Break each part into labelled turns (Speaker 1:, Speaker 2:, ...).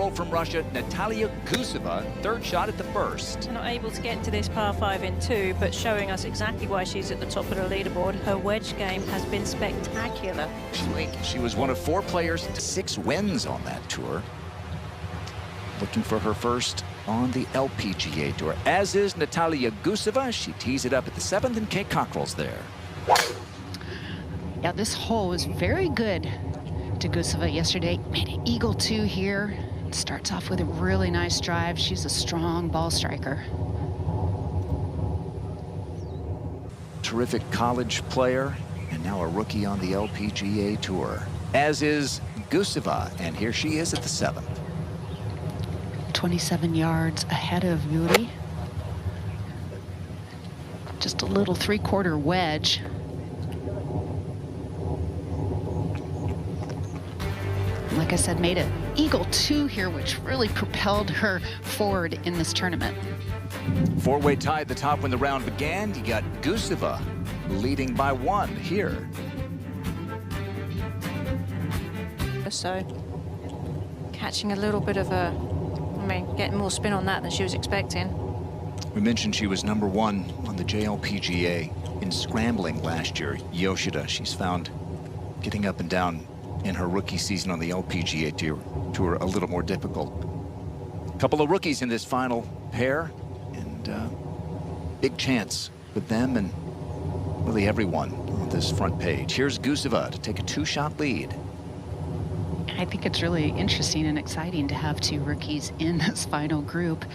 Speaker 1: hole from Russia, Nataliya Guseva, third shot at the first.
Speaker 2: Not able to get into this par 5 in 2, but showing us exactly why she's at the top of the leaderboard. Her wedge game has been spectacular this week.
Speaker 1: She was one of 4 players to 6 wins on that tour. Looking for her first on the LPGA Tour, as is Nataliya Guseva. She tees it up at the 7th, and Kate Cockrell's there.
Speaker 3: Yeah, this hole was very good to Guseva yesterday. Made an eagle 2 here. Starts off with a really nice drive. She's a strong ball striker.
Speaker 1: Terrific college player, and now a rookie on the LPGA Tour, as is Guseva, and here she is at the 7th.
Speaker 3: 27 yards ahead of Yuri. Just a little 3/4 wedge. Like I said, made an eagle 2 here, which really propelled her forward in this tournament.
Speaker 1: 4-way tie at the top when the round began. You got Guseva leading by 1 here.
Speaker 2: So catching a little bit of a, getting more spin on that than she was expecting.
Speaker 1: We mentioned she was #1 on the JLPGA in Scrambling last year. Yoshida, she's found getting up and down in her rookie season on the LPGA Tour a little more difficult. A couple of rookies in this final pair, and big chance with them and really everyone on this front page. Here's Guseva to take a 2-shot lead.
Speaker 3: I think it's really interesting and exciting to have 2 rookies in this final group,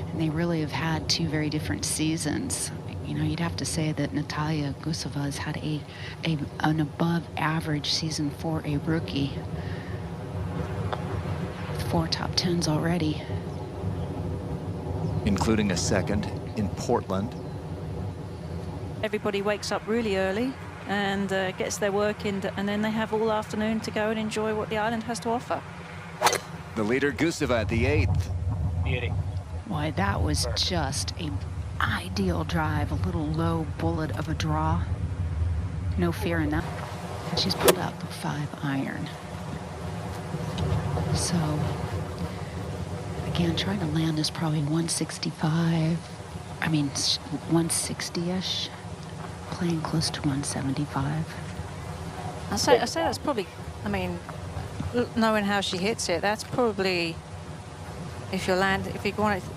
Speaker 3: and they really have had 2 very different seasons. You know, you'd have to say that Nataliya Guseva has had an above average season for a rookie. 4 top 10s already.
Speaker 1: Including a 2nd in Portland.
Speaker 2: Everybody wakes up really early and gets their work in, and then they have all afternoon to go and enjoy what the island has to offer.
Speaker 1: The leader, Guseva, at the 8th.
Speaker 4: Beauty.
Speaker 3: Boy, that was just an ideal drive. A little low bullet of a draw. No fear in that. And she's pulled out the 5-iron. So, again, trying to land is probably 165. 160-ish. Playing close to 175.
Speaker 2: I say that's probably, knowing how she hits it, that's probably, if you're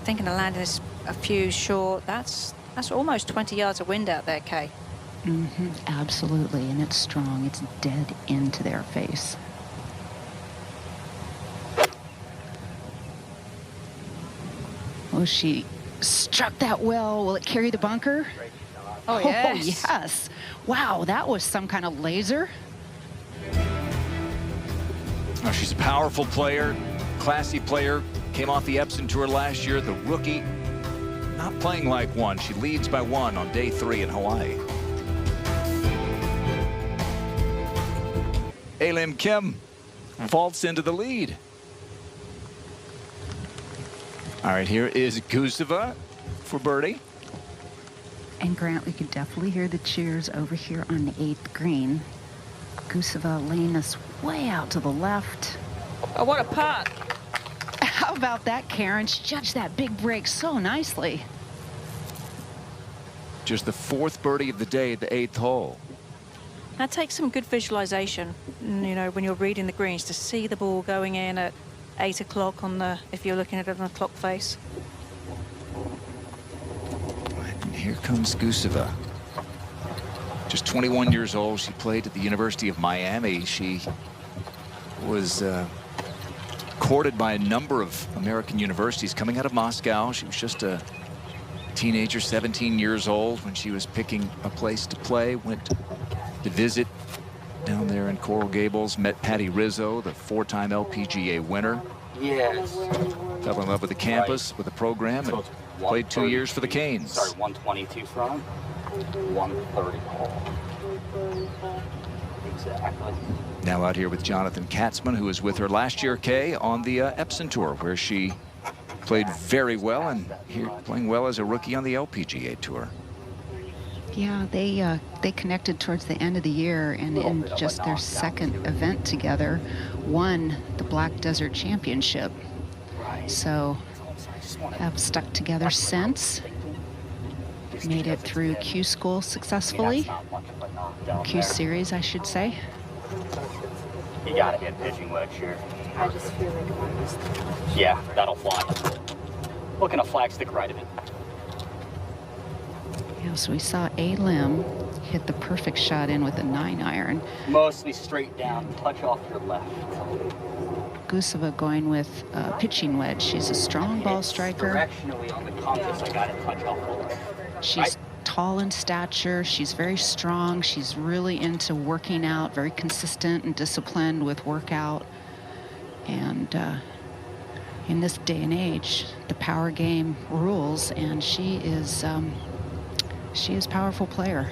Speaker 2: thinking of landing this a few short, that's almost 20 yards of wind out there, Kay.
Speaker 3: Absolutely, and it's strong. It's dead into their face. Oh, she struck that well. Will it carry the bunker?
Speaker 2: Oh, yes.
Speaker 3: Oh, yes. Wow, that was some kind of laser.
Speaker 1: Oh, she's a powerful player, classy player. Came off the Epson Tour last year. The rookie, not playing like one. She leads by 1 on day 3 in Hawaii. Lim Kim vaults into the lead. All right, here is Guseva for birdie.
Speaker 3: And Grant, we could definitely hear the cheers over here on the 8th green. Guseva laying us way out to the left.
Speaker 2: Oh, what a putt.
Speaker 3: How about that, Karen? She judged that big break so nicely.
Speaker 1: Just the 4th birdie of the day at the 8th hole.
Speaker 2: That takes some good visualization, you know, when you're reading the greens, to see the ball going in at 8 o'clock if you're looking at it on a clock face.
Speaker 1: Here comes Guseva. Just 21 years old. She played at the University of Miami. She was courted by a number of American universities coming out of Moscow. She was just a teenager, 17 years old, when she was picking a place to play. Went to visit down there in Coral Gables. Met Patty Rizzo, the 4-time LPGA winner.
Speaker 4: Yes.
Speaker 1: Fell in love with the campus, with the program, and played 2 years for the Canes.
Speaker 4: Sorry, 122 front, 130 hole. Exactly.
Speaker 1: Now out here with Jonathan Katzman, who was with her last year, Kay, on the Epson Tour, where she played very well, and here playing well as a rookie on the LPGA Tour.
Speaker 3: Yeah, they connected towards the end of the year, and in just their 2nd event together, won the Black Desert Championship. So have stuck together since. Made it through Q school successfully. Q series, I should say.
Speaker 4: You gotta hit pitching wedge here.
Speaker 5: I just feel like I'm on this.
Speaker 4: Yeah, that'll fly. Looking to flag stick right of it.
Speaker 3: Yeah, so we saw A. Lim hit the perfect shot in with a 9-iron.
Speaker 4: Mostly straight down, touch off your left.
Speaker 3: Guseva going with a pitching wedge. She's a strong ball striker.
Speaker 4: Directionally on the compass, I got it touch off the left.
Speaker 3: She's tall in stature. She's very strong. She's really into working out, very consistent and disciplined with workout. And in this day and age, the power game rules, and she is a powerful player.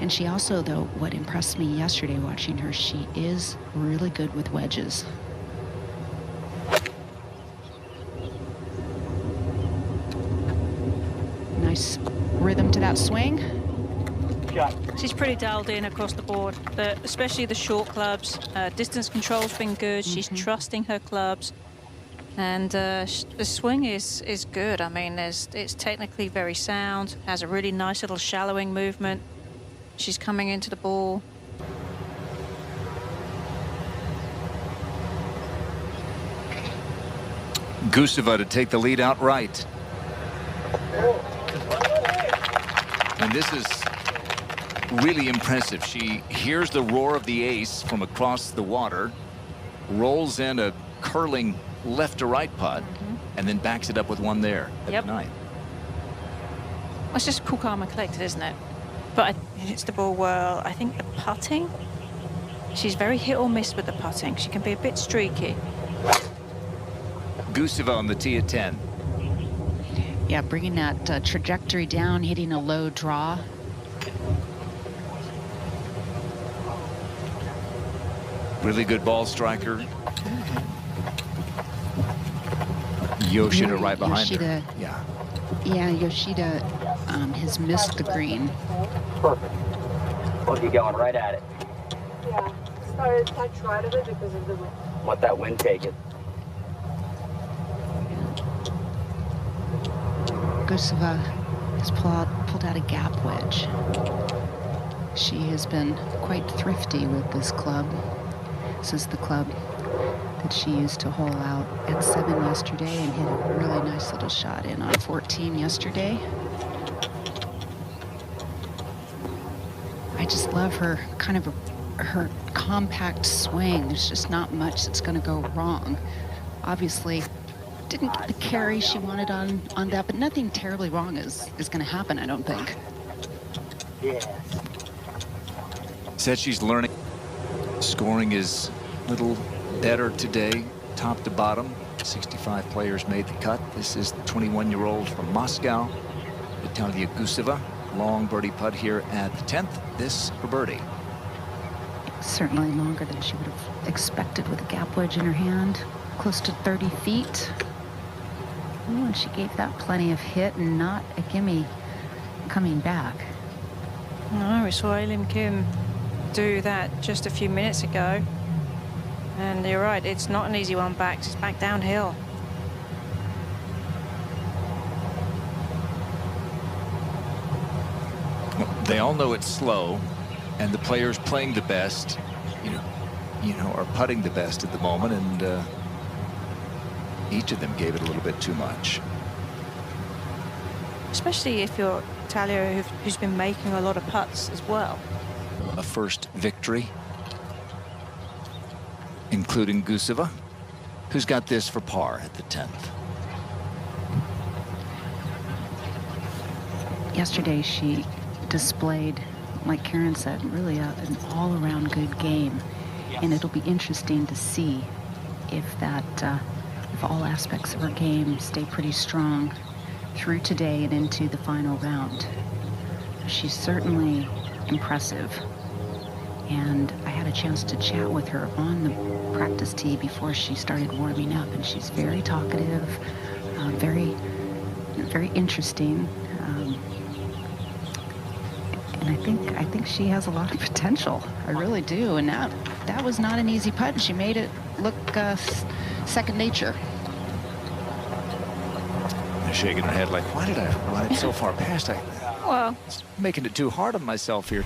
Speaker 3: And she also, though, what impressed me yesterday watching her, she is really good with wedges. Nice rhythm to that swing.
Speaker 2: She's pretty dialed in across the board, especially the short clubs. Distance control's been good. She's trusting her clubs. And the swing is good. I mean, it's technically very sound, has a really nice little shallowing movement. She's coming into the ball.
Speaker 1: Guseva to take the lead outright. And this is really impressive. She hears the roar of the ace from across the water, rolls in a curling left to right putt, and then backs it up with one there at the 9th.
Speaker 2: Well, it's just cool, calm, and collected, isn't it? But it hits the ball well. I think the putting, she's very hit or miss with the putting. She can be a bit streaky.
Speaker 1: Guseva on the tee at 10.
Speaker 3: Yeah, bringing that trajectory down, hitting a low draw.
Speaker 1: Really good ball striker. Yoshida right behind her.
Speaker 3: Yeah, Yoshida has missed the green.
Speaker 4: Perfect. We'll be going right at it.
Speaker 5: Yeah, started touch right of it because of the wind.
Speaker 4: Let that wind take it.
Speaker 3: Guseva has pulled out a gap wedge. She has been quite thrifty with this club. This is the club that she used to hole out at 7 yesterday and hit a really nice little shot in on 14 yesterday. I just love her her compact swing. There's just not much that's going to go wrong. Obviously, didn't get the carry she wanted on that, but nothing terribly wrong is going to happen, I don't think.
Speaker 4: Yes.
Speaker 1: Said she's learning. Scoring is a little better today, top to bottom. 65 players made the cut. This is the 21-year-old from Moscow, Nataliya Guseva. Long birdie putt here at the 10th. This for birdie.
Speaker 3: Certainly longer than she would have expected with a gap wedge in her hand. Close to 30 feet. Ooh, and she gave that plenty of hit and not a gimme coming back.
Speaker 2: No, we saw Lim Kim do that just a few minutes ago. And you're right, it's not an easy one back. It's back downhill.
Speaker 1: They all know it's slow, and the players playing the best, you know, are putting the best at the moment, and each of them gave it a little bit too much.
Speaker 2: Especially if you're Talia, who's been making a lot of putts as well.
Speaker 1: A first victory, including Guseva, who's got this for par at the 10th.
Speaker 3: Yesterday she displayed, like Karen said, really an all-around good game, and it'll be interesting to see if if all aspects of her game stay pretty strong through today and into the final round. She's certainly impressive, and I had a chance to chat with her on the practice tee before she started warming up, and she's very talkative, very interesting. And I think she has a lot of potential. I really do. And that was not an easy putt. She made it look second nature.
Speaker 1: Shaking her head like, why did I run it so far past?
Speaker 2: Well,
Speaker 1: Making it too hard on myself here.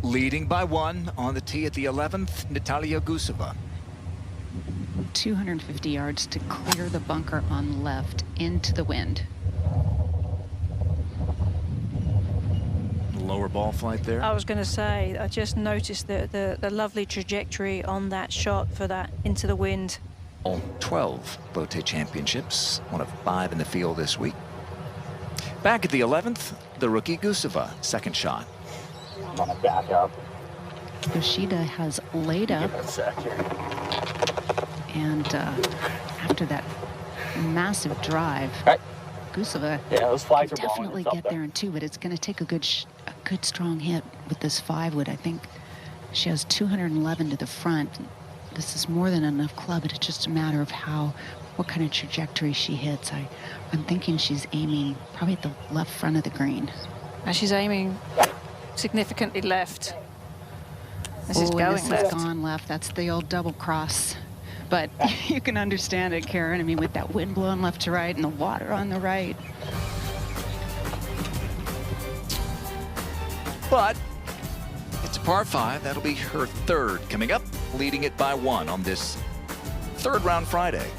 Speaker 1: Leading by 1 on the tee at the 11th, Nataliya Guseva.
Speaker 3: 250 yards to clear the bunker on left into the wind.
Speaker 1: Lower ball flight there.
Speaker 2: I was going to say, I just noticed the lovely trajectory on that shot for that into the wind.
Speaker 1: 12 LOTTE championships, one of 5 in the field this week. Back at the 11th, the rookie Guseva, second shot.
Speaker 4: I'm gonna back up.
Speaker 3: Yoshida has laid up,
Speaker 4: Give it a sec here.
Speaker 3: and after that massive drive,
Speaker 4: Right.
Speaker 3: Guseva
Speaker 4: Yeah, those flags are
Speaker 3: can
Speaker 4: blowing.
Speaker 3: definitely
Speaker 4: It's up
Speaker 3: get there in 2, but it's going to take a good strong hit with this 5-wood. I think she has 211 to the front. This is more than enough club, but it's just a matter of what kind of trajectory she hits. I'm thinking she's aiming probably at the left front of the green.
Speaker 2: And she's aiming significantly left. This is
Speaker 3: and
Speaker 2: going
Speaker 3: this
Speaker 2: left.
Speaker 3: is gone left. That's the old double cross. But you can understand it, Karen. I mean, with that wind blowing left to right and the water on the right.
Speaker 1: But it's a par 5. That'll be her 3rd coming up, leading it by 1 on this 3rd round Friday.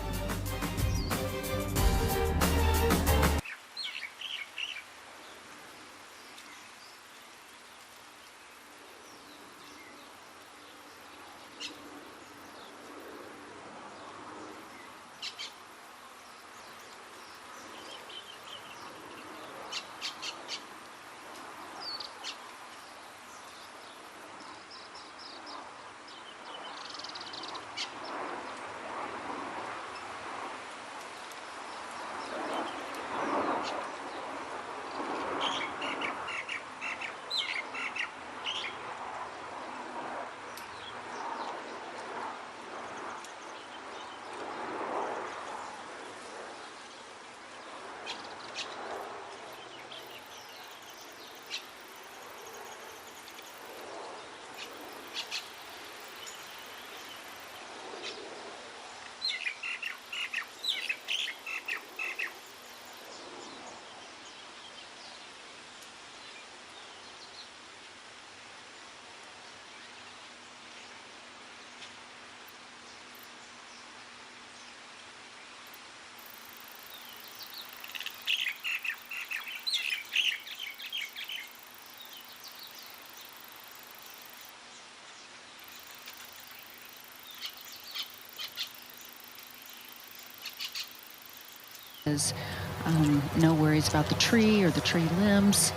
Speaker 3: No worries about the tree or the tree limbs.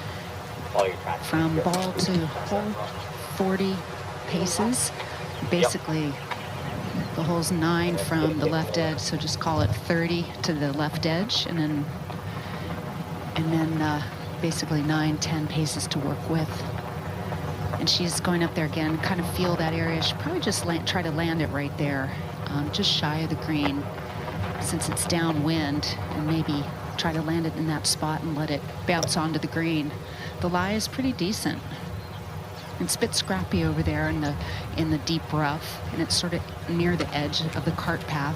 Speaker 4: All your tracks.
Speaker 3: From ball to hole, 40 paces. Basically, the hole's 9 from the left edge, so just call it 30 to the left edge, and then basically 9-10 paces to work with. And she's going up there again, kind of feel that area. She'll probably just try to land it right there, just shy of the green, since it's downwind, and maybe try to land it in that spot and let it bounce onto the green. The lie is pretty decent. It's a bit scrappy over there in the deep rough, and it's sort of near the edge of the cart path.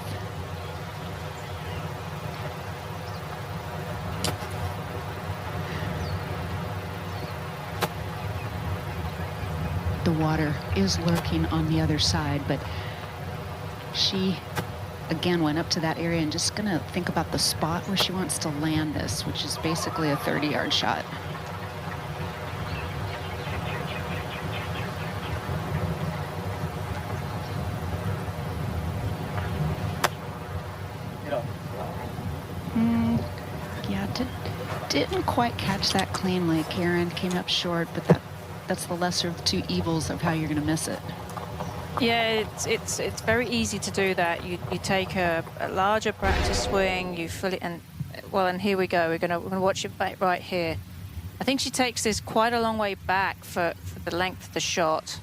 Speaker 3: The water is lurking on the other side, but she again went up to that area and just gonna think about the spot where she wants to land this, which is basically a 30-yard shot. Yeah, didn't quite catch that cleanly. Karen came up short, but that's the lesser of the 2 evils of how you're gonna miss it.
Speaker 2: Yeah, it's very easy to do that. You take a larger practice swing, you fill it, and here we go. We're gonna watch it back right here. I think she takes this quite a long way back for the length of the shot,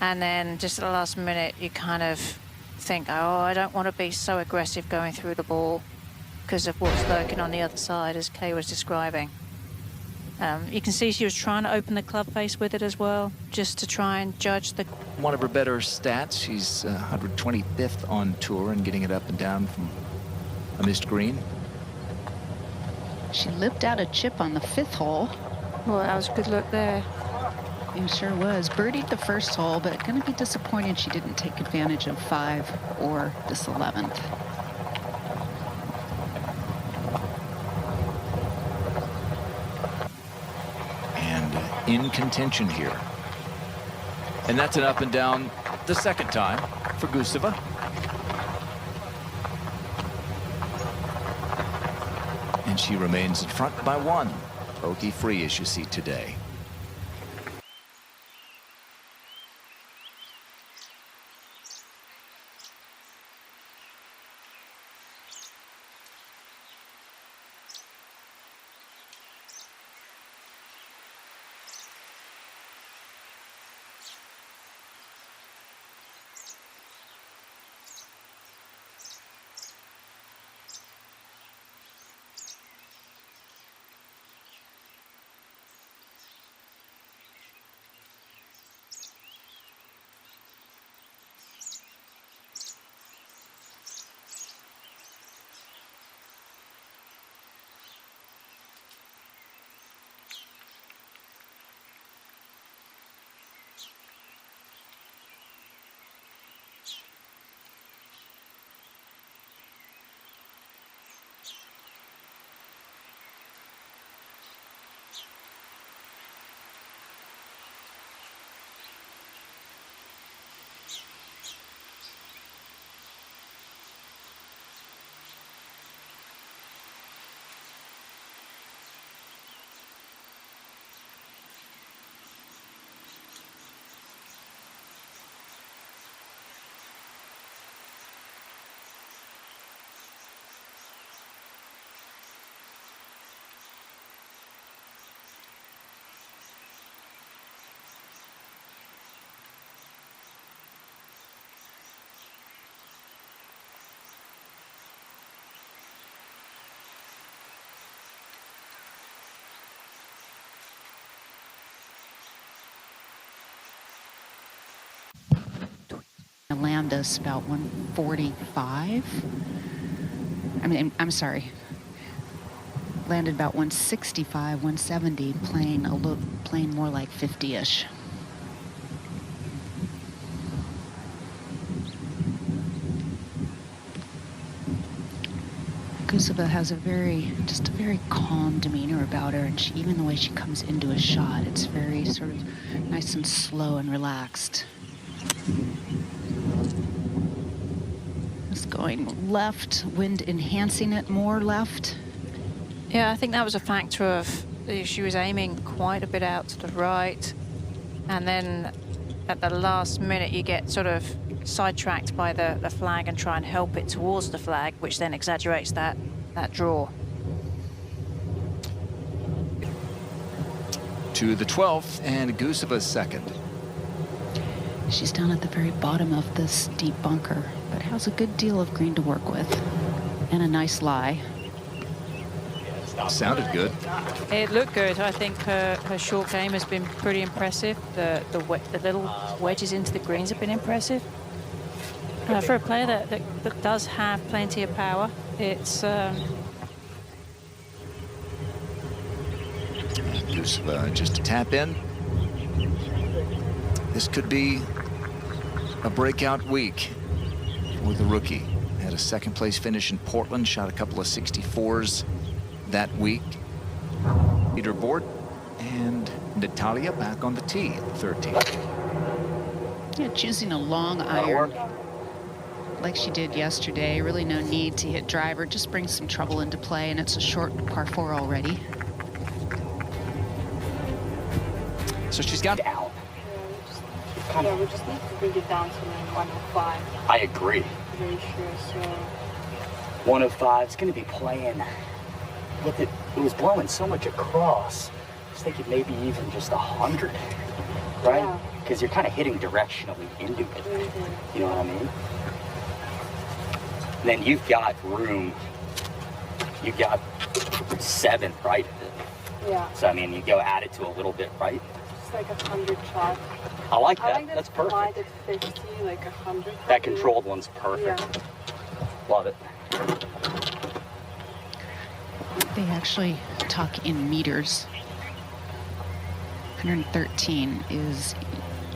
Speaker 2: and then just at the last minute you kind of think, oh, I don't want to be so aggressive going through the ball because of what's lurking on the other side, as Kay was describing. You can see she was trying to open the club face with it as well, just to try and judge the...
Speaker 1: One of her better stats, she's 125th on tour and getting it up and down from A missed green.
Speaker 3: She lipped out a chip on the 5th hole.
Speaker 2: Well, that was good luck there.
Speaker 3: It sure was. Birdied the 1st hole, but going to be disappointed she didn't take advantage of 5 or this 11th.
Speaker 1: And in contention here. And that's an up and down the 2nd time for Guseva. And she remains in front by 1. Bogey free as you see today.
Speaker 3: Land us about 145. I mean, I'm sorry. Landed about 165, 170, playing more like 50-ish. Guseva has just a very calm demeanor about her, and even the way she comes into a shot, it's very sort of nice and slow and relaxed. It's going left, wind enhancing it more left.
Speaker 2: Yeah, I think that was a factor of she was aiming quite a bit out to the right, and then at the last minute you get sort of sidetracked by the flag and try and help it towards the flag, which then exaggerates that draw.
Speaker 1: To the 12th and Guseva's 2nd.
Speaker 3: She's down at the very bottom of this deep bunker, but has a good deal of green to work with and a nice lie.
Speaker 1: Sounded good.
Speaker 2: It looked good. I think her short game has been pretty impressive. The little wedges into the greens have been impressive. For a player that does have plenty of power, it's...
Speaker 1: Guseva just a tap in. This could be a breakout week for the rookie. Had a 2nd place finish in Portland, shot a couple of 64s that week. Leaderboard, and Nataliya back on the tee, 13.
Speaker 3: Yeah, choosing a long iron like she did yesterday. Really no need to hit driver, just brings some trouble into play, and it's a short par 4 already.
Speaker 1: So she's got
Speaker 4: Down.
Speaker 5: Yeah, we just need to bring it down to like 105.
Speaker 4: I agree.
Speaker 5: Very sure, so...
Speaker 4: 105 is going to be playing with it. It was blowing so much across. I was thinking maybe even just 100, right?
Speaker 5: Yeah.
Speaker 4: Because you're kind of hitting directionally into it.
Speaker 5: Mm-hmm.
Speaker 4: You know what I mean? And then you've got room. You've got 7 right of it.
Speaker 5: Yeah.
Speaker 4: So I mean, you go add it to a little bit right.
Speaker 5: It's like 100 shot.
Speaker 4: I like
Speaker 5: I
Speaker 4: that.
Speaker 5: like that
Speaker 4: That's perfect.
Speaker 5: wide at 50, like 100.
Speaker 4: That controlled one's perfect.
Speaker 5: Yeah.
Speaker 4: Love it.
Speaker 3: They actually talk in meters. 113 is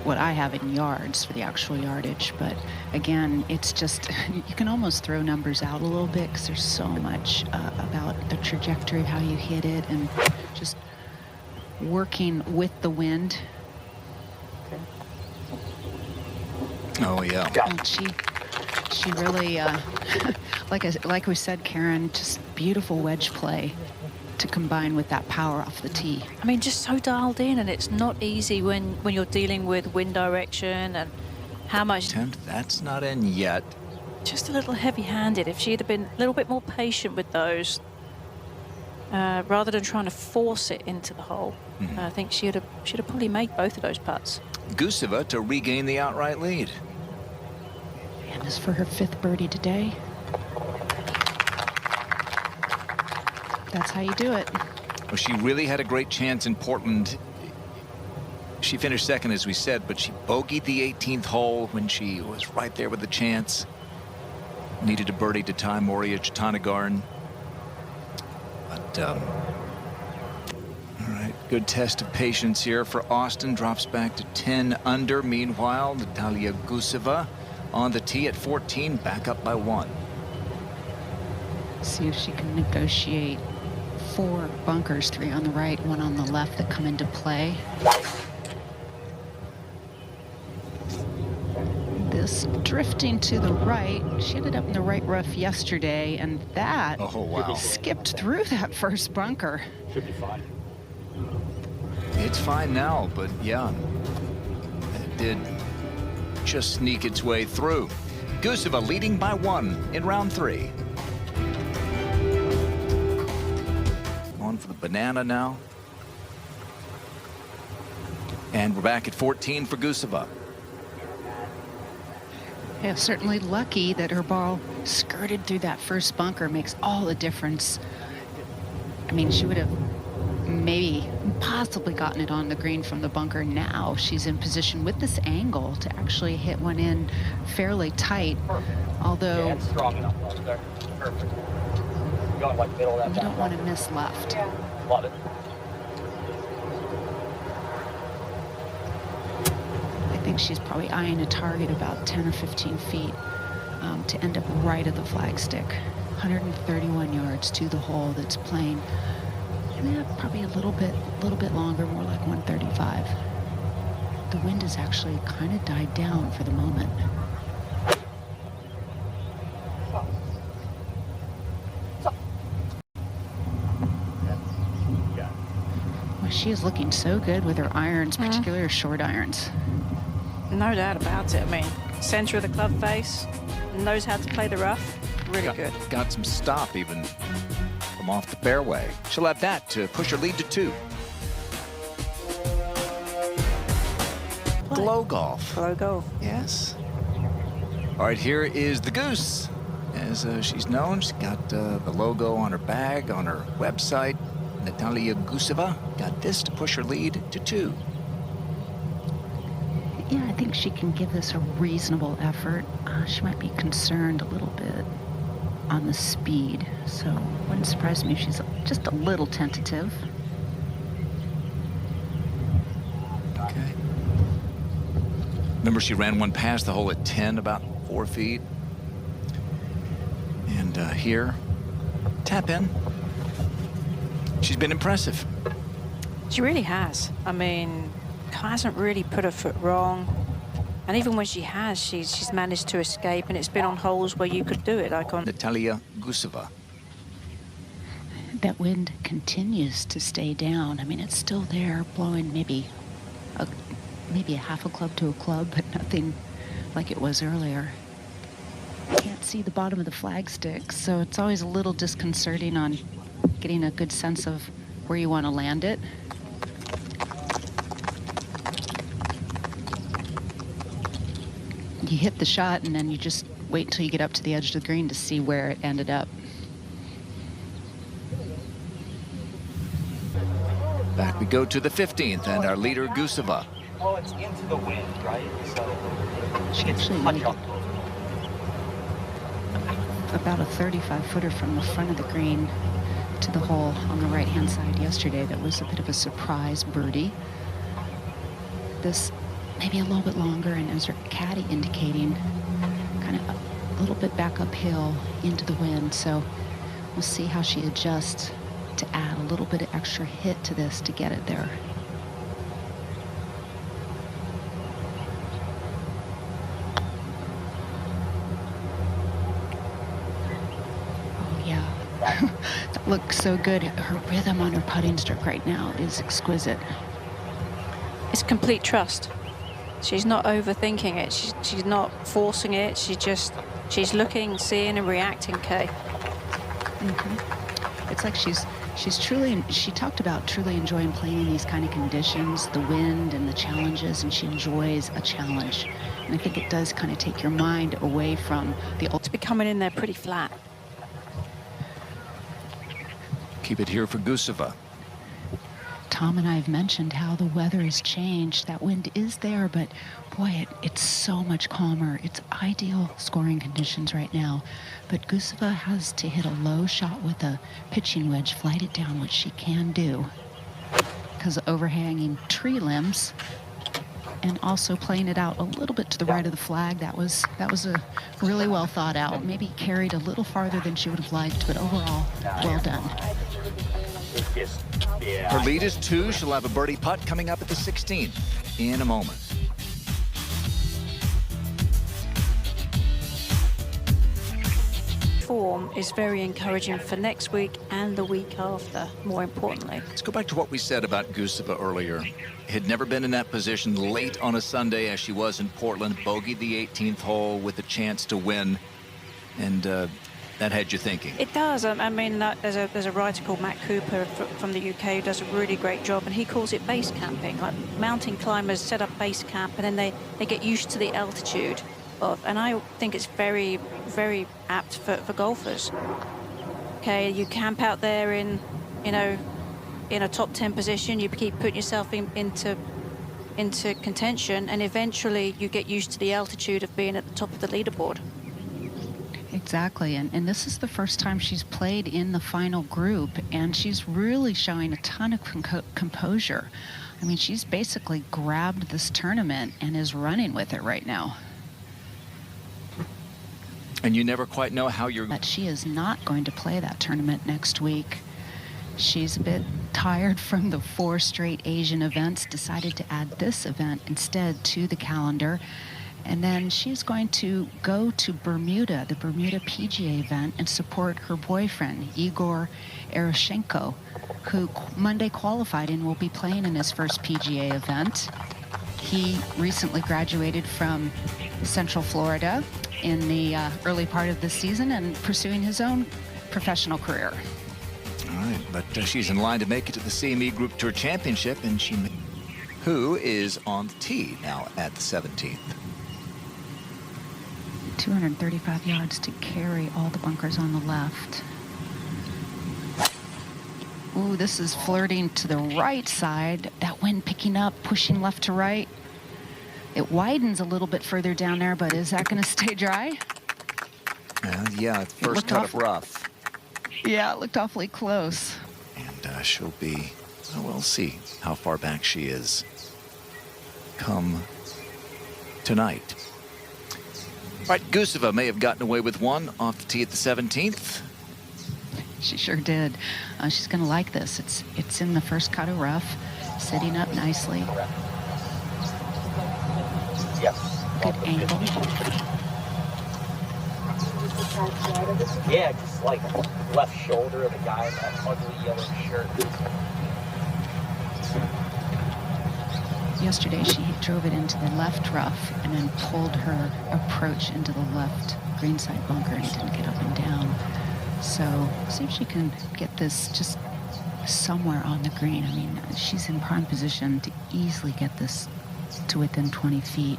Speaker 3: what I have in yards for the actual yardage, but again, it's just, you can almost throw numbers out a little bit because there's so much about the trajectory of how you hit it and just working with the wind.
Speaker 1: Oh, yeah.
Speaker 3: And she really, like we said, Karen, just beautiful wedge play to combine with that power off the tee.
Speaker 2: I mean, just so dialed in, and it's not easy when you're dealing with wind direction and how much.
Speaker 1: Attempt, that's not in yet.
Speaker 2: Just a little heavy-handed. If she'd have been a little bit more patient with those, rather than trying to force it into the hole, I think she'd have probably made both of those putts.
Speaker 1: Guseva to regain the outright lead.
Speaker 3: And as for her 5th birdie today, that's how you do it.
Speaker 1: Well, she really had a great chance in Portland. She finished 2nd, as we said, but she bogeyed the 18th hole when she was right there with the chance. Needed a birdie to tie Moria Jatanagarn. But, all right, good test of patience here for Austin. Drops back to 10 under. Meanwhile, Nataliya Guseva on the tee at 14, back up by 1.
Speaker 3: See if she can negotiate 4 bunkers, 3 on the right, 1 on the left that come into play. This drifting to the right, she ended up in the right rough yesterday, and that skipped through that first bunker.
Speaker 4: Should be fine.
Speaker 1: It's fine now, but yeah, it did just sneak its way through. Guseva leading by 1 in round 3. On for the banana now. And we're back at 14 for Guseva.
Speaker 3: Yeah, certainly lucky that her ball skirted through that first bunker. Makes all the difference. I mean, she would have maybe possibly gotten it on the green from the bunker. Now she's in position with this angle to actually hit one in fairly tight. Although
Speaker 4: Yeah, it's strong enough left there. Perfect. Going like middle of that.
Speaker 3: you don't want to miss left.
Speaker 5: Yeah.
Speaker 4: Love it.
Speaker 3: I think she's probably eyeing a target about 10 or 15 feet to end up right at the flagstick. 131 yards to the hole that's playing. Yeah, probably a little bit longer, more like 135. The wind has actually kind of died down for the moment. Well, she is looking so good with her irons, particularly her short irons.
Speaker 2: No doubt about it. I mean, center of the club face, knows how to play the rough. Really good.
Speaker 1: Got some stop even from off the fairway. She'll have that to push her lead to 2. Glow golf.
Speaker 2: Glow golf.
Speaker 1: Yes. All right, here is the Goose. As she's known, she's got the logo on her bag, on her website. Nataliya Guseva got this to push her lead to 2.
Speaker 3: Yeah, I think she can give this a reasonable effort. She might be concerned a little bit on the speed, so wouldn't surprise me if she's just a little tentative.
Speaker 1: Okay. Remember, she ran one past the hole at 10, about 4 feet. And here, tap in. She's been impressive.
Speaker 2: She really has. I mean, hasn't really put her foot wrong. And even when she has, she's managed to escape, and it's been on holes where you could do it, like on
Speaker 1: Nataliya Guseva.
Speaker 3: That wind continues to stay down. I mean, it's still there, blowing maybe a half a club to a club, but nothing like it was earlier. Can't see the bottom of the flagstick, so it's always a little disconcerting on getting a good sense of where you want to land it. You hit the shot, and then you just wait until you get up to the edge of the green to see where it ended up.
Speaker 1: Back we go to the 15th, and our leader, Guseva.
Speaker 4: Well, it's into the wind, right? So
Speaker 3: She
Speaker 4: it's
Speaker 3: actually
Speaker 4: touch
Speaker 3: made
Speaker 4: up.
Speaker 3: about a 35-footer from the front of the green to the hole on the right-hand side yesterday. That was a bit of a surprise birdie. This maybe a little bit longer, and as her caddy indicating, kind of a little bit back uphill into the wind. So we'll see how she adjusts to add a little bit of extra hit to this to get it there. Oh yeah, that looks so good. Her rhythm on her putting stroke right now is exquisite.
Speaker 2: It's complete trust. She's not overthinking it. She's not forcing it. She's looking, seeing, and reacting, Kay.
Speaker 3: It's like she's truly, she talked about truly enjoying playing in these kind of conditions, the wind and the challenges, and she enjoys a challenge. And I think it does kind of take your mind away from the
Speaker 2: To be coming in there pretty flat.
Speaker 1: Keep it here for Guseva.
Speaker 3: Tom and I have mentioned how the weather has changed. That wind is there, but boy, it's so much calmer. It's ideal scoring conditions right now. But Guseva has to hit a low shot with a pitching wedge, flight it down, which she can do because of overhanging tree limbs, and also playing it out a little bit to the right of the flag. That was a really well thought out. Maybe carried a little farther than she would have liked, but overall, well done.
Speaker 1: Her lead is 2. She'll have a birdie putt coming up at the 16th in a moment.
Speaker 2: Form is very encouraging for next week and the week after, more importantly.
Speaker 1: Let's go back to what we said about Guseva earlier. Had never been in that position late on a Sunday as she was in Portland. Bogeyed the 18th hole with a chance to win. And that had you thinking.
Speaker 2: It does. I mean, there's a writer called Matt Cooper from the UK who does a really great job, and he calls it base camping. Like mountain climbers set up base camp, and then they get used to the altitude of. And I think it's very, very apt for golfers. Okay, you camp out there in a top 10 position. You keep putting yourself into contention, and eventually you get used to the altitude of being at the top of the leaderboard.
Speaker 3: Exactly, and this is the first time she's played in the final group, and she's really showing a ton of composure. I mean, she's basically grabbed this tournament and is running with it right now.
Speaker 1: And you never quite know how you're...
Speaker 3: But she is not going to play that tournament next week. She's a bit tired from the 4 straight Asian events, decided to add this event instead to the calendar. And then she's going to go to Bermuda, the Bermuda PGA event, and support her boyfriend, Igor Eroshenko, who Monday qualified and will be playing in his first PGA event. He recently graduated from Central Florida in the early part of the season and pursuing his own professional career.
Speaker 1: All right, but she's in line to make it to the CME Group Tour Championship, and who is on the tee now at the 17th.
Speaker 3: 235 yards to carry all the bunkers on the left. Ooh, this is flirting to the right side. That wind picking up, pushing left to right. It widens a little bit further down there, but is that going to stay dry?
Speaker 1: Yeah, first cut of rough.
Speaker 3: Yeah, it looked awfully close.
Speaker 1: And she'll be, well, we'll see how far back she is come tonight. All right, Guseva may have gotten away with one off the tee at the 17th.
Speaker 3: She sure did. She's going to like this. It's in the first cut of rough, sitting up nicely.
Speaker 4: Yep.
Speaker 3: Good angle.
Speaker 4: Yeah, just like left shoulder of the guy in that ugly yellow shirt.
Speaker 3: Yesterday, she drove it into the left rough and then pulled her approach into the left greenside bunker and didn't get up and down. So, see if she can get this just somewhere on the green. I mean, she's in prime position to easily get this to within 20 feet.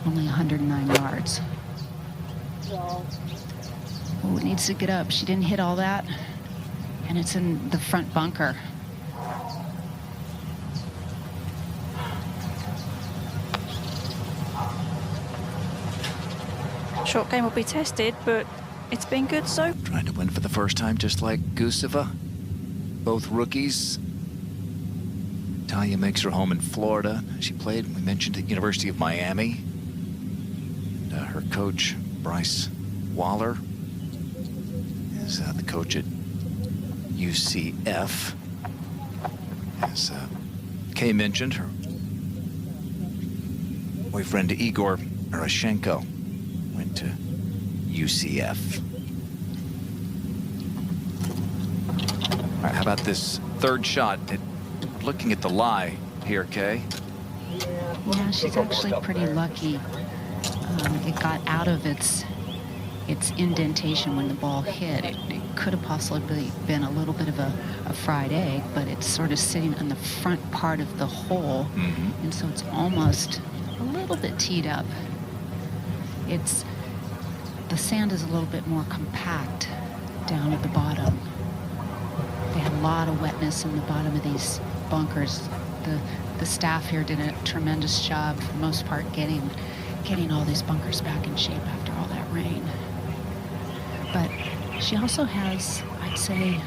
Speaker 3: Only 109 yards. Oh, it needs to get up. She didn't hit all that. And it's in the front bunker.
Speaker 2: Short game will be tested, but It's been good so.
Speaker 1: Trying to win for the first time, just like Guseva. Both rookies. Talia makes her home in Florida. She played, we mentioned, at University of Miami. And, her coach, Bryce Waller, is the coach at UCF. As Kay mentioned, her boyfriend Igor Arashenko went to UCF. All right, how about this third shot? Looking at the lie here, Kay.
Speaker 3: Yeah, she's actually pretty lucky. It got out of its indentation when the ball hit. It could have possibly been a little bit of a fried egg, but it's sort of sitting on the front part of the hole, and so it's almost a little bit teed up. The sand is a little bit more compact down at the bottom. They had a lot of wetness in the bottom of these bunkers. The staff here did a tremendous job, for the most part, getting all these bunkers back in shape after all that rain. But she also has, I'd say,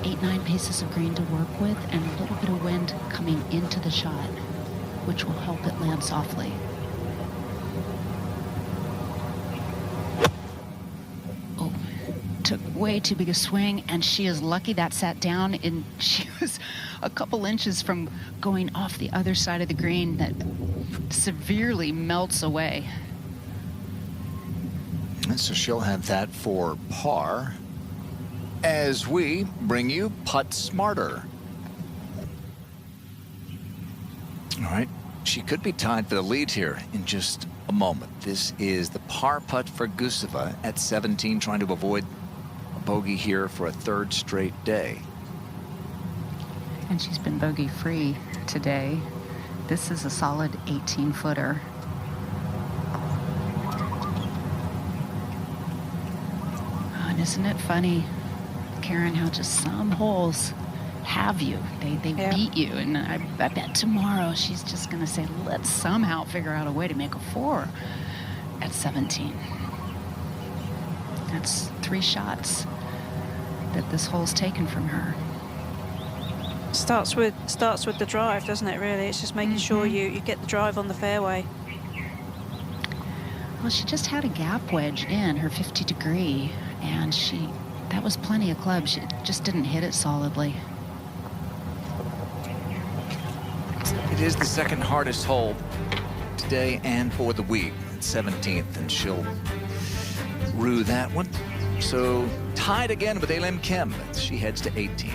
Speaker 3: 8-9 paces of green to work with and a little bit of wind coming into the shot, which will help it land softly. Oh, took way too big a swing, and she is lucky that sat down, and she was a couple inches from going off the other side of the green. That severely melts away.
Speaker 1: And so she'll have that for par as we bring you Putt Smarter. All right, she could be tied for the lead here in just a moment. This is the par putt for Guseva at 17, trying to avoid a bogey here for a third straight day.
Speaker 3: And she's been bogey free today. This is a solid 18-footer. Oh, and isn't it funny, Karen, how just some holes have you. They beat you. And I bet tomorrow she's just going to say, let's somehow figure out a way to make a 4 at 17. That's 3 shots that this hole's taken from her.
Speaker 2: Starts with the drive, doesn't it, really? It's just making sure you get the drive on the fairway.
Speaker 3: Well, she just had a gap wedge in her 50 degree, and that was plenty of club. She just didn't hit it solidly.
Speaker 1: It is the second hardest hole today and for the week, 17th, and she'll rue that one. So tied again with Elim Kim as she heads to 18.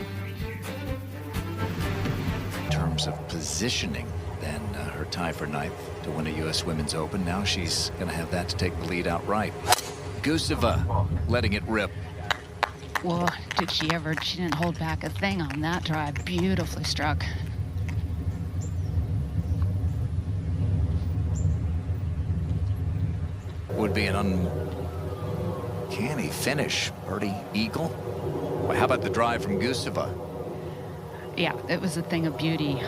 Speaker 1: In terms of positioning, then her tie for 9th to win a U.S. Women's Open. Now she's going to have that to take the lead outright. Guseva letting it rip.
Speaker 3: Well, did she ever? She didn't hold back a thing on that drive. Beautifully struck.
Speaker 1: Would be an uncanny finish. Birdie eagle. Well, how about the drive from Guseva?
Speaker 3: Yeah, it was a thing of beauty.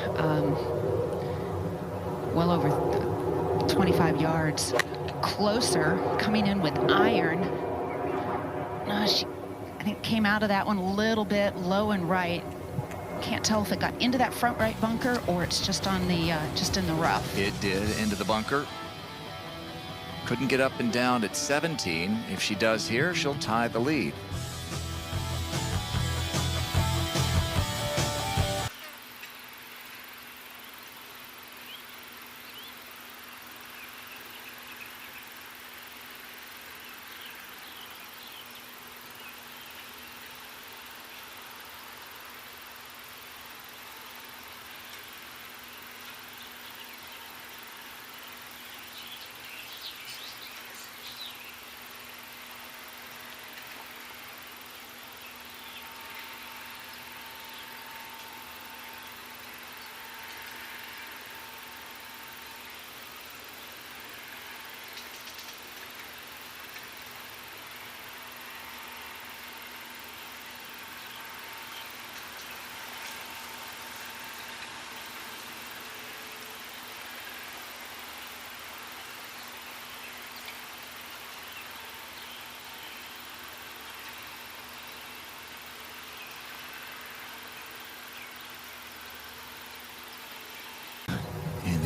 Speaker 3: Well over 25 yards closer, coming in with iron. She, I think, came out of that one a little bit low and right. Can't tell if it got into that front right bunker or it's just on the just in the rough.
Speaker 1: It did, into the bunker. Couldn't get up and down at 17. If she does here, she'll tie the lead.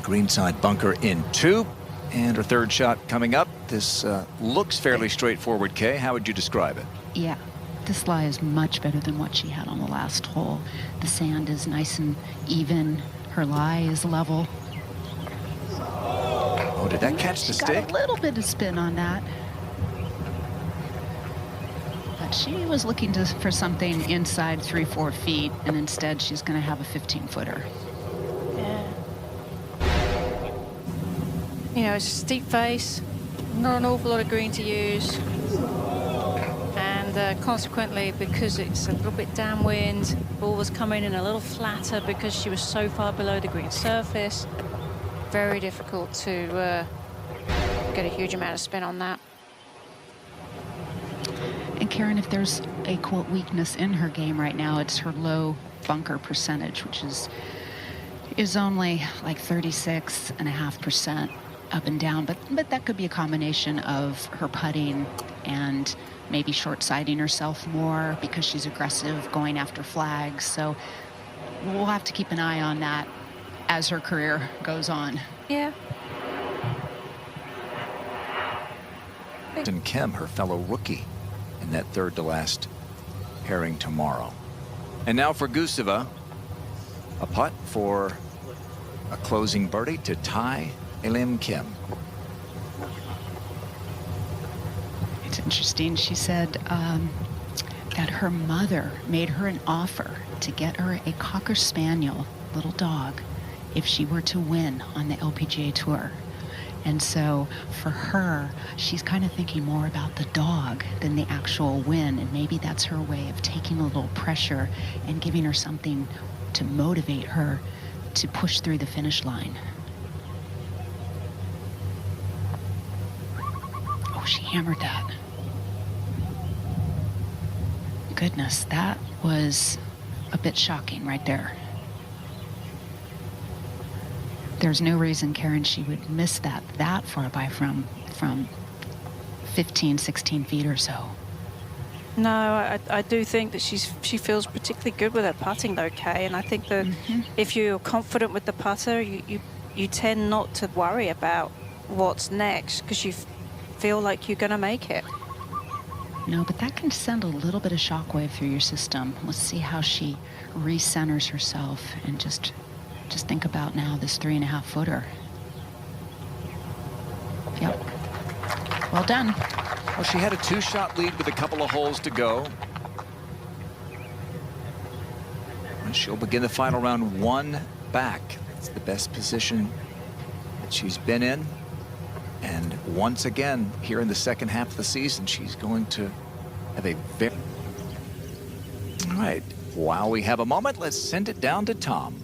Speaker 1: greenside bunker in 2. And her third shot coming up. This looks fairly straightforward, Kay. How would you describe it?
Speaker 3: Yeah, this lie is much better than what she had on the last hole. The sand is nice and even. Her lie is level.
Speaker 1: Oh, did that catch the stick?
Speaker 3: Got a little bit of spin on that. But she was looking for something inside 3-4 feet, and instead she's going to have a 15-footer.
Speaker 2: Yeah. You know, it's a steep face, not an awful lot of green to use. And consequently, because it's a little bit downwind, ball was coming in a little flatter because she was so far below the green surface. Very difficult to get a huge amount of spin on that.
Speaker 3: And Karen, if there's a quote weakness in her game right now, it's her low bunker percentage, which is only like 36.5% up and down. But that could be a combination of her putting and maybe short-siding herself more because she's aggressive going after flags. So we'll have to keep an eye on that as her career goes on.
Speaker 2: Yeah.
Speaker 1: And Kim, her fellow rookie, in that third to last pairing tomorrow. And now for Guseva, a putt for a closing birdie to tie Elim Kim.
Speaker 3: It's interesting. She said that her mother made her an offer to get her a Cocker Spaniel, little dog, if she were to win on the LPGA Tour. And so for her, she's kind of thinking more about the dog than the actual win. And maybe that's her way of taking a little pressure and giving her something to motivate her to push through the finish line. Oh, she hammered that. Goodness, that was a bit shocking right there. There's no reason, Karen, she would miss that far by from 15, 16 feet or so.
Speaker 2: No, I do think that she feels particularly good with her putting, though, Kay. And I think that if you're confident with the putter, you tend not to worry about what's next because you feel like you're going to make it.
Speaker 3: No, but that can send a little bit of shockwave through your system. Let's see how she recenters herself and just think about now this 3.5-footer. Yep. Well done.
Speaker 1: Well, she had a 2-shot lead with a couple of holes to go. And she'll begin the final round 1 back. It's the best position that she's been in. And once again, here in the second half of the season, she's going to have a very... All right. While we have a moment, let's send it down to Tom.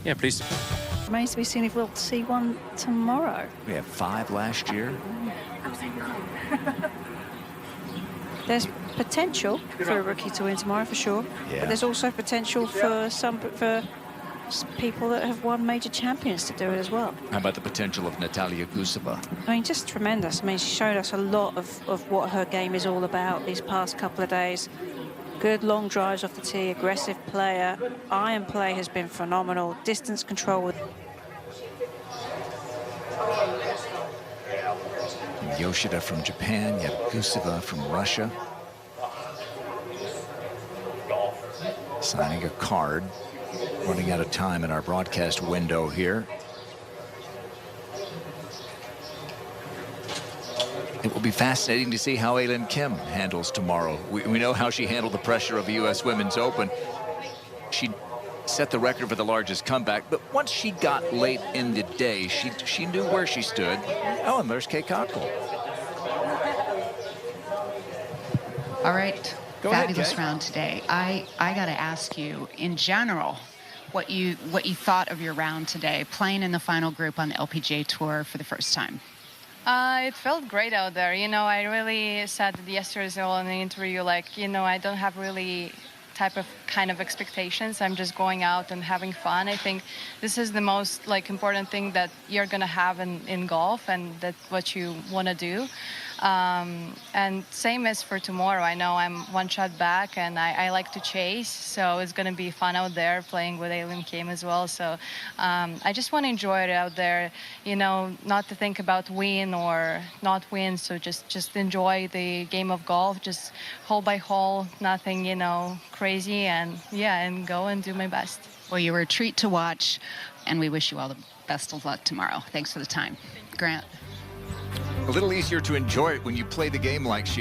Speaker 6: Yeah, please.
Speaker 2: Remains to be seen if we'll see one tomorrow.
Speaker 1: We had 5 last year.
Speaker 2: There's potential for a rookie to win tomorrow for sure.
Speaker 1: Yeah.
Speaker 2: But there's also potential for people that have won major champions to do it as well.
Speaker 1: How about the potential of Nataliya Guseva?
Speaker 2: I mean, just tremendous. I mean, she showed us a lot of what her game is all about these past couple of days. Good long drives off the tee, aggressive player. Iron play has been phenomenal. Distance control with
Speaker 1: Yoshida from Japan, you have Guseva from Russia. Signing a card. Running out of time in our broadcast window here. It will be fascinating to see how Elim Kim handles tomorrow. We know how she handled the pressure of the U.S. Women's Open. She set the record for the largest comeback, but once she got late in the day, she knew where she stood. Oh, and there's Kay Cockle.
Speaker 3: All right.
Speaker 1: Go ahead,
Speaker 3: Fabulous
Speaker 1: Kay.
Speaker 3: round today. I got to ask you, in general, what you thought of your round today, playing in the final group on the LPGA Tour for the first time.
Speaker 5: It felt great out there. You know, I really said yesterday as well in the interview, like, you know, I don't have really kind of expectations. I'm just going out and having fun. I think this is the most important thing that you're going to have in golf, and that's what you want to do. And same as for tomorrow. I know I'm one shot back, and I like to chase, so it's going to be fun out there playing with Alien Kim as well. So I just want to enjoy it out there, you know, not to think about win or not win. So just enjoy the game of golf, just hole by hole, nothing, you know, crazy, and yeah, and go and do my best.
Speaker 3: Well, you were a treat to watch, and we wish you all the best of luck tomorrow. Thanks for the time. Grant.
Speaker 1: A little easier to enjoy it when you play the game like she